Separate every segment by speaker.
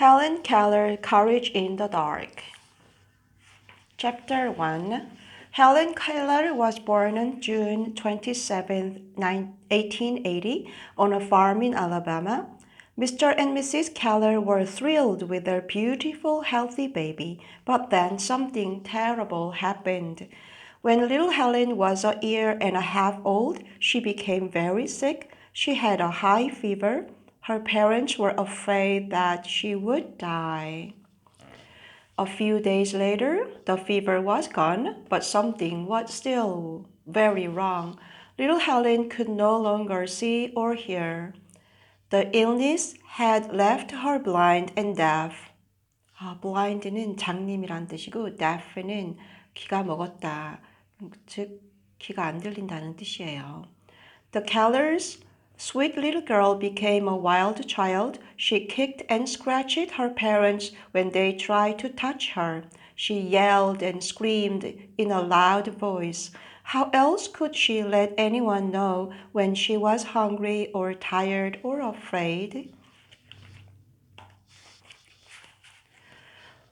Speaker 1: Helen Keller, Courage in the Dark. Chapter 1. Helen Keller was born on June 27, 1880, on a farm in Alabama. Mr. and Mrs. Keller were thrilled with their beautiful, healthy baby, but then something terrible happened. When little Helen was a year and a half old, she became very sick. She had a high fever. Her parents were afraid that she would die. A few days later, the fever was gone, but something was still very wrong. Little Helen could no longer see or hear. The illness had left her blind and deaf. blind는 장님이란 뜻이고 deaf는 귀가 먹었다, 즉 귀가 안 들린다는 뜻이에요. The Keller's sweet little girl became a wild child. She kicked and scratched her parents when they tried to touch her. She yelled and screamed in a loud voice. How else could she let anyone know when she was hungry or tired or afraid?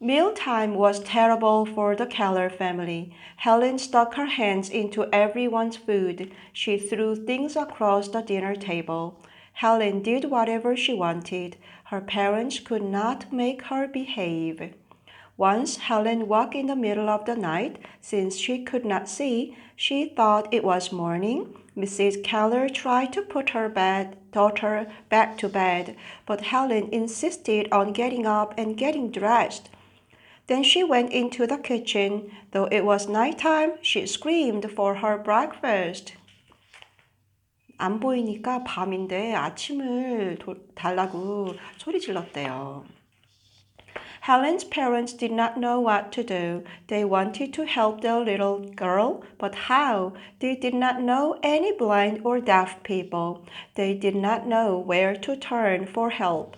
Speaker 1: Mealtime was terrible for the Keller family. Helen stuck her hands into everyone's food. She threw things across the dinner table. Helen did whatever she wanted. Her parents could not make her behave. Once Helen walked in the middle of the night. Since she could not see, she thought it was morning. Mrs. Keller tried to put her daughter back to bed, but Helen insisted on getting up and getting dressed. Then she went into the kitchen. Though it was nighttime, she screamed for her breakfast. 안 보이니까 밤인데 아침을 달라고 소리 질렀대요. Helen's parents did not know what to do. They wanted to help their little girl, but how? They did not know any blind or deaf people. They did not know where to turn for help.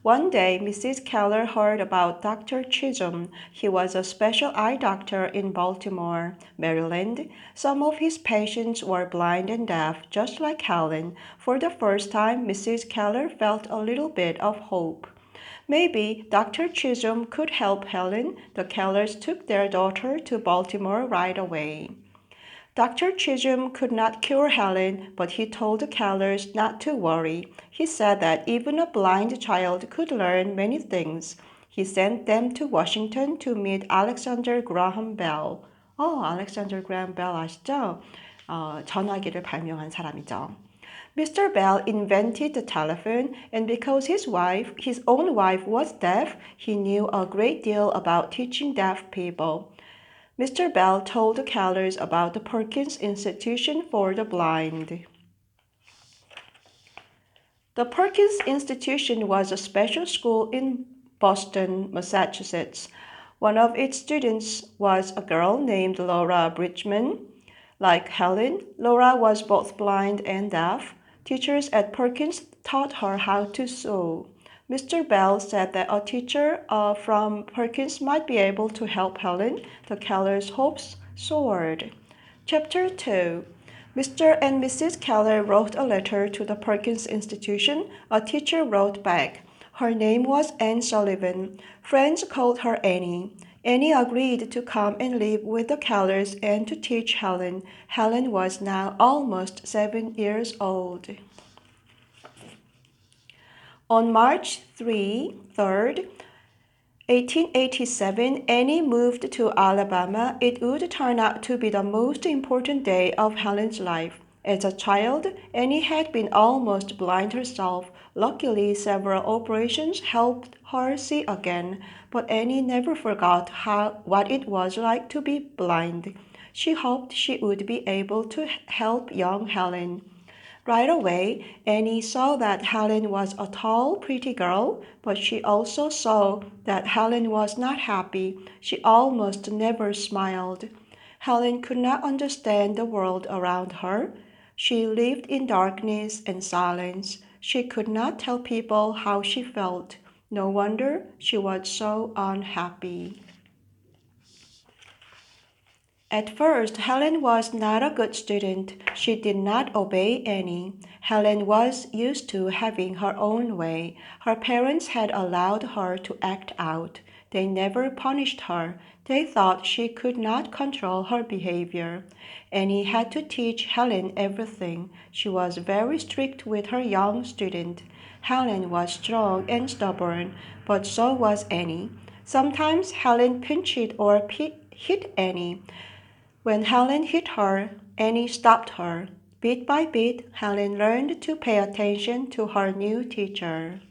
Speaker 1: One day, Mrs. Keller heard about Dr. Chisholm. He was a special eye doctor in Baltimore, Maryland. Some of his patients were blind and deaf, just like Helen. For the first time, Mrs. Keller felt a little bit of hope. Maybe Dr. Chisholm could help Helen. The Kellers took their daughter to Baltimore right away. Dr. Chisholm could not cure Helen, but he told the Kellers not to worry. He said that even a blind child could learn many things. He sent them to Washington to meet Alexander Graham Bell. Alexander Graham Bell 아시죠? 전화기를 발명한 사람이죠. Mr. Bell invented the telephone, and because his own wife was deaf, he knew a great deal about teaching deaf people. Mr. Bell told the Kellers about the Perkins Institution for the Blind. The Perkins Institution was a special school in Boston, Massachusetts. One of its students was a girl named Laura Bridgman. Like Helen, Laura was both blind and deaf. Teachers at Perkins taught her how to sew. Mr. Bell said that a teacher from Perkins might be able to help Helen. The Keller's hopes soared. Chapter 2. Mr. and Mrs. Keller wrote a letter to the Perkins Institution. A teacher wrote back. Her name was Anne Sullivan. Friends called her Annie. Annie agreed to come and live with the Kellers and to teach Helen. Helen was now almost 7 years old. On March 3rd, 1887, Annie moved to Alabama. It would turn out to be the most important day of Helen's life. As a child, Annie had been almost blind herself. Luckily, several operations helped her see again, but Annie never forgot what it was like to be blind. She hoped she would be able to help young Helen. Right away, Annie saw that Helen was a tall, pretty girl, but she also saw that Helen was not happy. She almost never smiled. Helen could not understand the world around her. She lived in darkness and silence. She could not tell people how she felt. No wonder she was so unhappy. At first, Helen was not a good student. She did not obey Annie. Helen was used to having her own way. Her parents had allowed her to act out. They never punished her. They thought she could not control her behavior. Annie had to teach Helen everything. She was very strict with her young student. Helen was strong and stubborn, but so was Annie. Sometimes Helen pinched or hit Annie. When Helen hit her, Annie stopped her. Bit by bit, Helen learned to pay attention to her new teacher.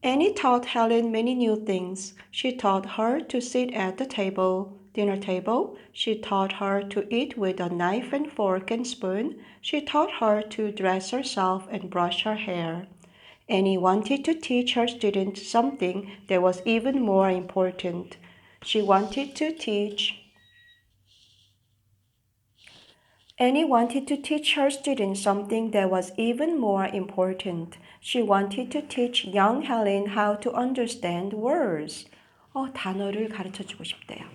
Speaker 1: Annie taught Helen many new things. She taught her to sit at the dinner table. She taught her to eat with a knife and fork and spoon. She taught her to dress herself and brush her hair. Annie wanted to teach her students something that was even more important. She wanted to teach Annie wanted to teach her students something that was even more important. She wanted to teach young Helen how to understand words. 단어를 가르쳐 주고 싶대요.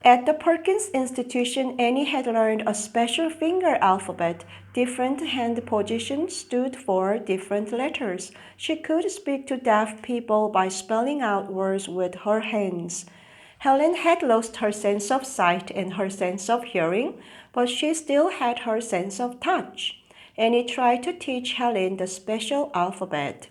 Speaker 1: At the Perkins Institution, Annie had learned a special finger alphabet. Different hand positions stood for different letters. She could speak to deaf people by spelling out words with her hands. Helen had lost her sense of sight and her sense of hearing, but she still had her sense of touch. Annie tried to teach Helen the special alphabet.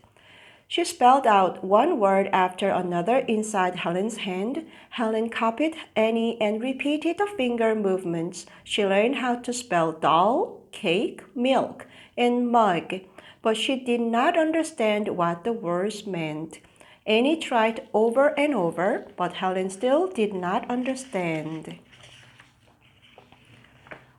Speaker 1: She spelled out one word after another inside Helen's hand. Helen copied Annie and repeated the finger movements. She learned how to spell doll, cake, milk, and mug, but she did not understand what the words meant. Annie tried over and over, but Helen still did not understand.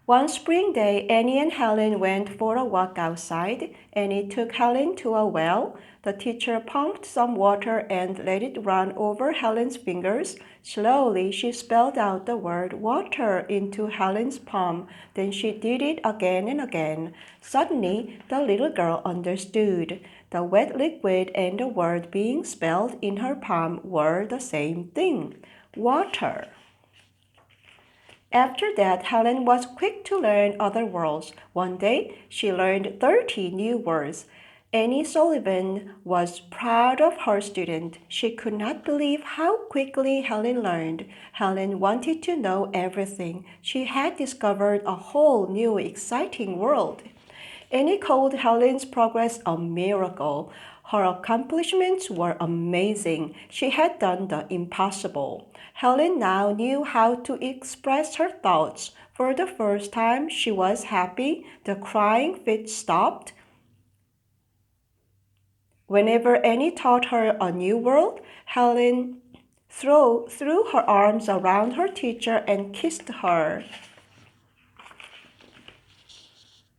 Speaker 1: One spring day, Annie and Helen went for a walk outside. Annie took Helen to a well. The teacher pumped some water and let it run over Helen's fingers. Slowly, she spelled out the word water into Helen's palm. Then she did it again and again. Suddenly, the little girl understood. The wet liquid and the word being spelled in her palm were the same thing, water. After that, Helen was quick to learn other words. One day, she learned 30 new words. Annie Sullivan was proud of her student. She could not believe how quickly Helen learned. Helen wanted to know everything. She had discovered a whole new exciting world. Annie called Helen's progress a miracle. Her accomplishments were amazing. She had done the impossible. Helen now knew how to express her thoughts. For the first time, she was happy. The crying fit stopped. Whenever Annie taught her a new word, Helen threw her arms around her teacher and kissed her.